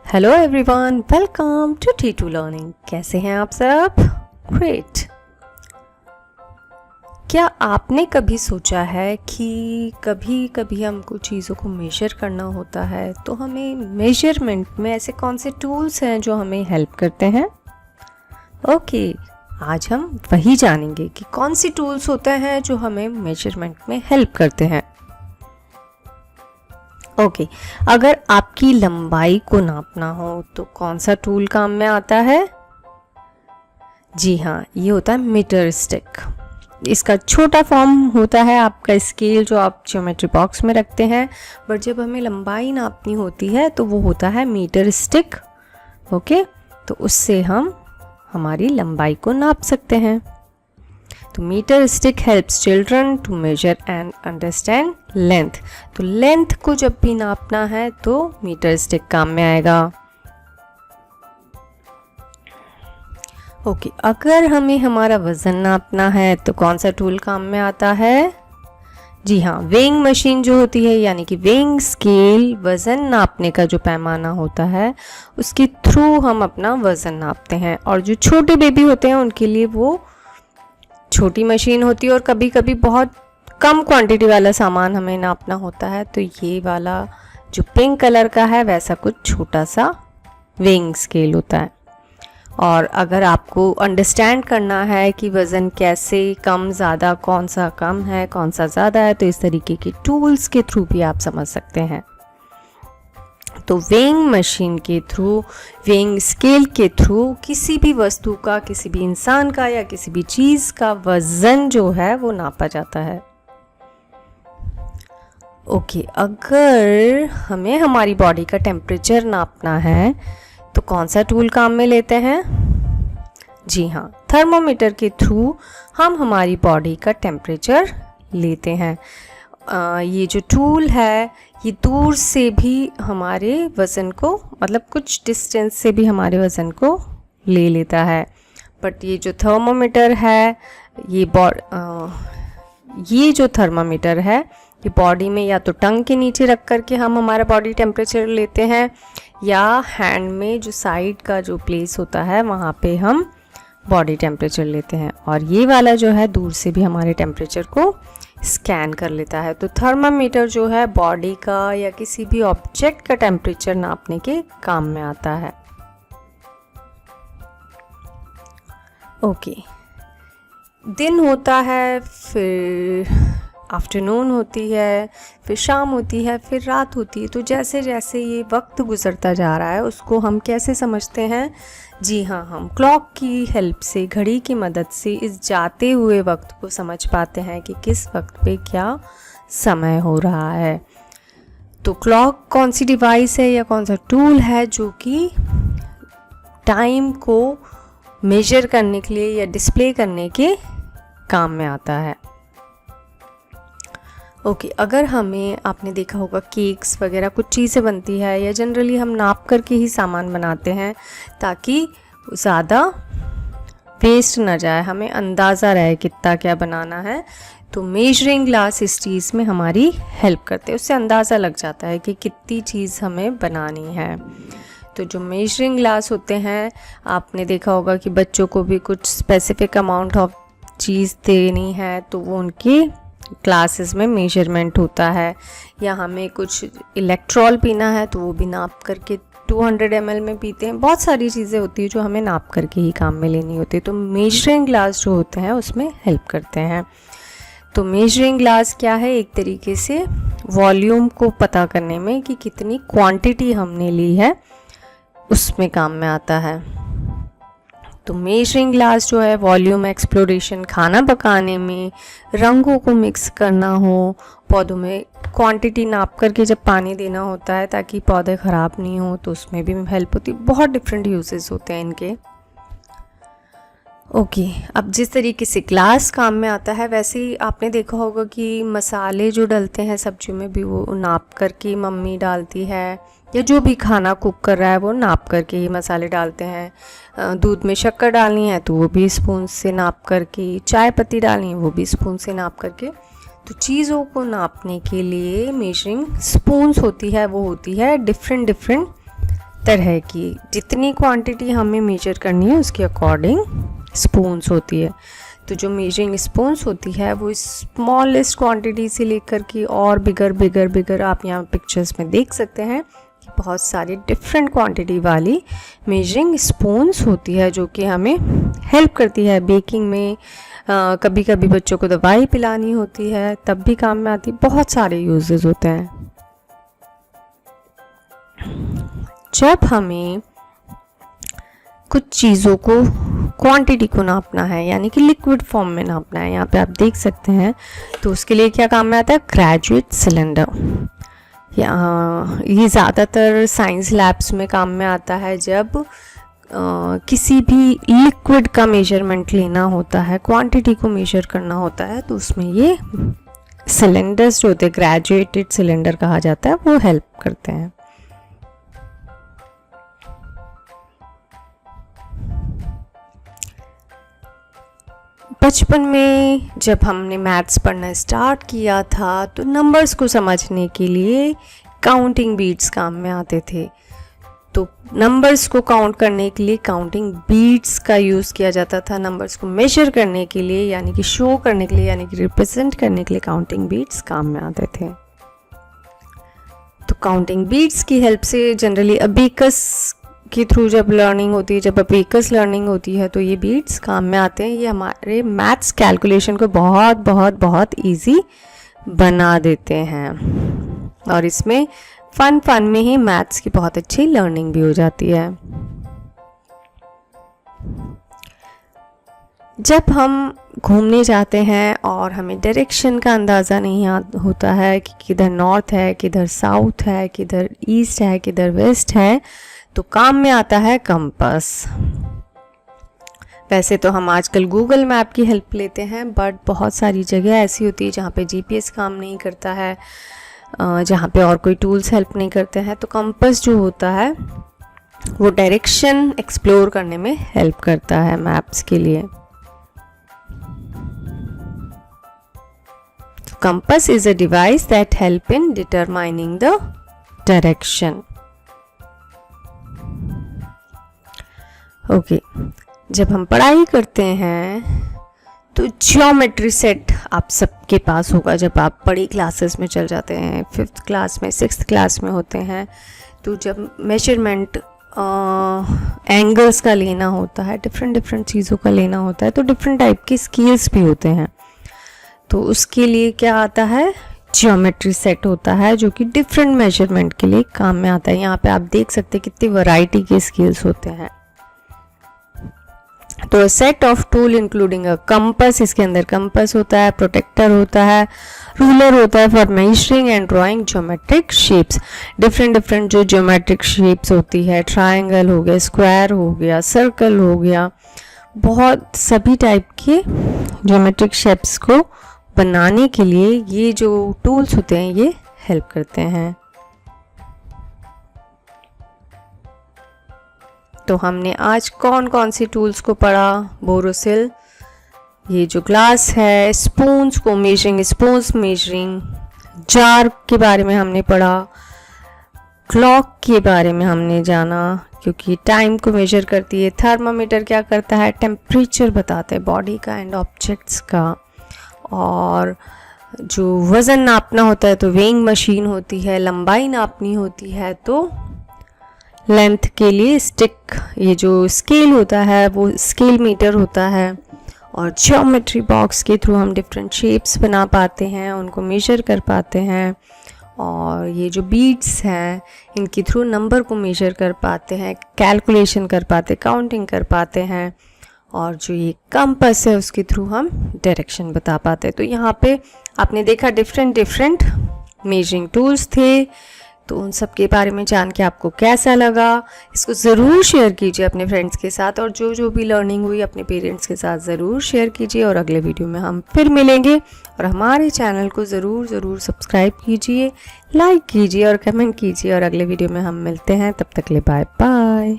Hello everyone, welcome to T2 learning. कैसे हैं आप सब? ग्रेट। क्या आपने कभी सोचा है कि कभी कभी हमको चीज़ों को मेजर करना होता है, तो हमें मेजरमेंट में ऐसे कौन से टूल्स हैं जो हमें हेल्प करते हैं? ओके, आज हम वही जानेंगे कि कौन सी टूल्स होते हैं जो हमें मेजरमेंट में हेल्प करते हैं। ओके, अगर आपकी लंबाई को नापना हो तो कौन सा टूल काम में आता है? जी हाँ, ये होता है मीटर स्टिक। इसका छोटा फॉर्म होता है आपका स्केल जो आप ज्योमेट्री बॉक्स में रखते हैं, बट जब हमें लंबाई नापनी होती है तो वो होता है मीटर स्टिक। ओके, तो उससे हम हमारी लंबाई को नाप सकते हैं। तो metre stick helps children to measure and understand length. तो लेंथ को जब भी नापना है तो मीटर स्टिक काम में आएगा। ओके, अगर हमें हमारा वज़न नापना है तो कौन सा टूल काम में आता है? जी हाँ, वेइंग मशीन जो होती है, यानी कि वेइंग स्केल वज़न नापने का जो पैमाना होता है उसके थ्रू हम अपना वज़न नापते हैं। और जो छोटे बेबी होते हैं उनके लिए वो छोटी मशीन होती है, और कभी कभी बहुत कम क्वांटिटी वाला सामान हमें नापना होता है तो ये वाला जो पिंक कलर का है वैसा कुछ छोटा सा वेइंग स्केल होता है। और अगर आपको अंडरस्टैंड करना है कि वज़न कैसे कम ज़्यादा, कौन सा कम है कौन सा ज़्यादा है, तो इस तरीके के टूल्स के थ्रू भी आप समझ सकते हैं। तो वेइंग मशीन के थ्रू, वेइंग स्केल के थ्रू किसी भी वस्तु का, किसी भी इंसान का या किसी भी चीज़ का वज़न जो है वो नापा जाता है। ओके, अगर हमें हमारी बॉडी का टेम्परेचर नापना है तो कौन सा टूल काम में लेते हैं? जी हाँ, थर्मोमीटर के थ्रू हम हमारी बॉडी का टेम्परेचर लेते हैं। ये जो टूल है ये दूर से भी हमारे वज़न को, मतलब कुछ डिस्टेंस से भी हमारे वज़न को ले लेता है। बट ये जो थर्मोमीटर है, ये जो थर्मामीटर है ये बॉडी में या तो टंग के नीचे रख कर के हम हमारा बॉडी टेम्परेचर लेते हैं, या हैंड में जो साइड का जो प्लेस होता है वहाँ पे हम बॉडी टेम्परेचर लेते हैं। और ये वाला जो है दूर से भी हमारे टेम्परेचर को स्कैन कर लेता है। तो थर्मामीटर जो है बॉडी का या किसी भी ऑब्जेक्ट का टेम्परेचर नापने के काम में आता है। ओके, दिन होता है, फिर आफ्टरनून होती है, फिर शाम होती है, फिर रात होती है। तो जैसे जैसे ये वक्त गुजरता जा रहा है उसको हम कैसे समझते हैं? जी हाँ, हम क्लॉक की हेल्प से, घड़ी की मदद से इस जाते हुए वक्त को समझ पाते हैं कि किस वक्त पे क्या समय हो रहा है। तो क्लॉक कौन सी डिवाइस है या कौन सा टूल है जो कि टाइम को मेजर करने के लिए या डिस्प्ले करने के काम में आता है। ओके, अगर हमें, आपने देखा होगा केक्स वगैरह कुछ चीज़ें बनती है या जनरली हम नाप करके ही सामान बनाते हैं ताकि ज़्यादा वेस्ट ना जाए, हमें अंदाज़ा रहे कितना क्या बनाना है। तो मेजरिंग ग्लास इस चीज़ में हमारी हेल्प करते हैं, उससे अंदाज़ा लग जाता है कि कितनी चीज़ हमें बनानी है। तो जो मेजरिंग ग्लास होते हैं, आपने देखा होगा कि बच्चों को भी कुछ स्पेसिफिक अमाउंट ऑफ चीज़ देनी है तो वो उनकी क्लासेस में मेजरमेंट होता है, या हमें कुछ इलेक्ट्रॉल पीना है तो वो भी नाप करके 200 ml में पीते हैं। बहुत सारी चीज़ें होती है जो हमें नाप करके ही काम में लेनी होती है, तो मेजरिंग ग्लास जो होते हैं उसमें हेल्प करते हैं। तो मेजरिंग ग्लास क्या है? एक तरीके से वॉल्यूम को पता करने में कि कितनी क्वांटिटी हमने ली है उसमें काम में आता है। तो मेजरिंग ग्लास जो है वॉल्यूम एक्सप्लोरेशन, खाना पकाने में, रंगों को मिक्स करना हो, पौधों में क्वांटिटी नाप करके जब पानी देना होता है ताकि पौधे ख़राब नहीं हो तो उसमें भी हेल्प होती है। बहुत डिफरेंट यूजेस होते हैं इनके। ओके, अब जिस तरीके से ग्लास काम में आता है वैसे ही आपने देखा होगा कि मसाले जो डलते हैं सब्जियों में भी वो नाप करके मम्मी डालती है, या जो भी खाना कुक कर रहा है वो नाप करके ही मसाले डालते हैं। दूध में शक्कर डालनी है तो वो भी स्पून से नाप करके, चाय पत्ती डालनी है वो भी स्पून से नाप करके। तो चीज़ों को नापने के लिए मेजरिंग स्पून्स होती है, वो होती है डिफरेंट तरह की, जितनी क्वांटिटी हमें मेजर करनी है उसके अकॉर्डिंग स्पून्स होती है। तो जो मेजरिंग स्पून्स होती है वो स्मॉलेस्ट क्वांटिटी से लेकर के और बिगर आप यहाँ पिक्चर्स में देख सकते हैं कि बहुत सारी डिफरेंट क्वांटिटी वाली मेजरिंग स्पून्स होती है, जो कि हमें हेल्प करती है बेकिंग में। कभी कभी बच्चों को दवाई पिलानी होती है तब भी काम में आती है, बहुत सारे यूजेस होते हैं। जब हमें कुछ चीज़ों को क्वांटिटी को नापना है, यानी कि लिक्विड फॉर्म में नापना है, यहाँ पे आप देख सकते हैं, तो उसके लिए क्या काम में आता है, ग्रेजुएट सिलेंडर। ये ज़्यादातर साइंस लैब्स में काम में आता है जब किसी भी लिक्विड का मेजरमेंट लेना होता है, क्वांटिटी को मेजर करना होता है, तो उसमें ये सिलेंडर्स जो होते हैं, ग्रेजुएटेड सिलेंडर कहा जाता है, वो हेल्प करते हैं। बचपन में जब हमने मैथ्स पढ़ना स्टार्ट किया था तो नंबर्स को समझने के लिए काउंटिंग बीट्स काम में आते थे। तो नंबर्स को काउंट करने के लिए काउंटिंग बीट्स का यूज़ किया जाता था। नंबर्स को मेजर करने के लिए, यानी कि शो करने के लिए, यानी कि रिप्रेजेंट करने के लिए काउंटिंग बीट्स काम में आते थे। तो काउंटिंग बीट्स की हेल्प से जनरली अबेकस के थ्रू जब लर्निंग होती है, जब अबेकस लर्निंग होती है, तो ये बीट्स काम में आते हैं। ये हमारे मैथ्स कैलकुलेशन को बहुत बहुत बहुत इजी बना देते हैं, और इसमें फन में ही मैथ्स की बहुत अच्छी लर्निंग भी हो जाती है। जब हम घूमने जाते हैं और हमें डायरेक्शन का अंदाज़ा नहीं होता है कि किधर नॉर्थ है, किधर साउथ है, किधर ईस्ट है, किधर वेस्ट है, तो काम में आता है कंपास। वैसे तो हम आजकल गूगल मैप की हेल्प लेते हैं, बट बहुत सारी जगह ऐसी होती है जहाँ पे जीपीएस काम नहीं करता है, जहाँ पे और कोई टूल्स हेल्प नहीं करते हैं। तो कंपास जो होता है वो डायरेक्शन एक्सप्लोर करने में हेल्प करता है मैप्स के लिए। तो compass is a device that help in determining the direction. Okay, जब हम पढ़ाई करते हैं तो ज्योमेट्री सेट आप सबके पास होगा। जब आप बड़ी क्लासेस में चल जाते हैं, 5th क्लास में, 6th क्लास में होते हैं, तो जब मेजरमेंट एंगल्स का लेना होता है, डिफरेंट चीज़ों का लेना होता है, तो डिफरेंट टाइप के स्केल्स भी होते हैं। तो उसके लिए क्या आता है, ज्योमेट्री सेट होता है, जो कि डिफरेंट मेजरमेंट के लिए काम में आता है। यहाँ पे आप देख सकते हैं कितनी वैरायटी के स्केल्स होते हैं। तो set of tool including a compass, इसके अंदर कंपास होता है, प्रोटेक्टर होता है, रूलर होता है for measuring and drawing geometric shapes. Different जो ज्योमेट्रिक शेप्स होती है, ट्रायंगल हो गया, स्क्वायर हो गया, सर्कल हो गया, बहुत सभी टाइप के ज्योमेट्रिक शेप्स को बनाने के लिए ये जो टूल्स होते हैं ये हेल्प करते हैं। तो हमने आज कौन कौन सी टूल्स को पढ़ा, बोरोसिल, ये जो ग्लास है, स्पून्स को मेजरिंग, स्पून्स मेजरिंग, जार के बारे में हमने पढ़ा, क्लॉक के बारे में हमने जाना क्योंकि टाइम को मेजर करती है। थर्मामीटर क्या करता है, टेम्परेचर बताता है बॉडी का एंड ऑब्जेक्ट्स का। और जो वज़न नापना होता है तो वेइंग मशीन होती है, लंबाई नापनी होती है तो लेंथ के लिए स्टिक, ये जो स्केल होता है वो स्केल मीटर होता है। और ज्योमेट्री बॉक्स के थ्रू हम डिफरेंट शेप्स बना पाते हैं, उनको मेजर कर पाते हैं। और ये जो बीट्स हैं इनके थ्रू नंबर को मेजर कर पाते हैं, कैलकुलेशन कर पाते, काउंटिंग कर पाते हैं। और जो ये कंपास है उसके थ्रू हम डायरेक्शन बता पाते हैं। तो यहाँ पे आपने देखा डिफरेंट मेजरिंग टूल्स थे। तो उन सब के बारे में जान के आपको कैसा लगा, इसको ज़रूर शेयर कीजिए अपने फ्रेंड्स के साथ, और जो भी लर्निंग हुई अपने पेरेंट्स के साथ ज़रूर शेयर कीजिए। और अगले वीडियो में हम फिर मिलेंगे, और हमारे चैनल को ज़रूर सब्सक्राइब कीजिए, लाइक कीजिए और कमेंट कीजिए। और अगले वीडियो में हम मिलते हैं, तब तक के लिए बाय बाय।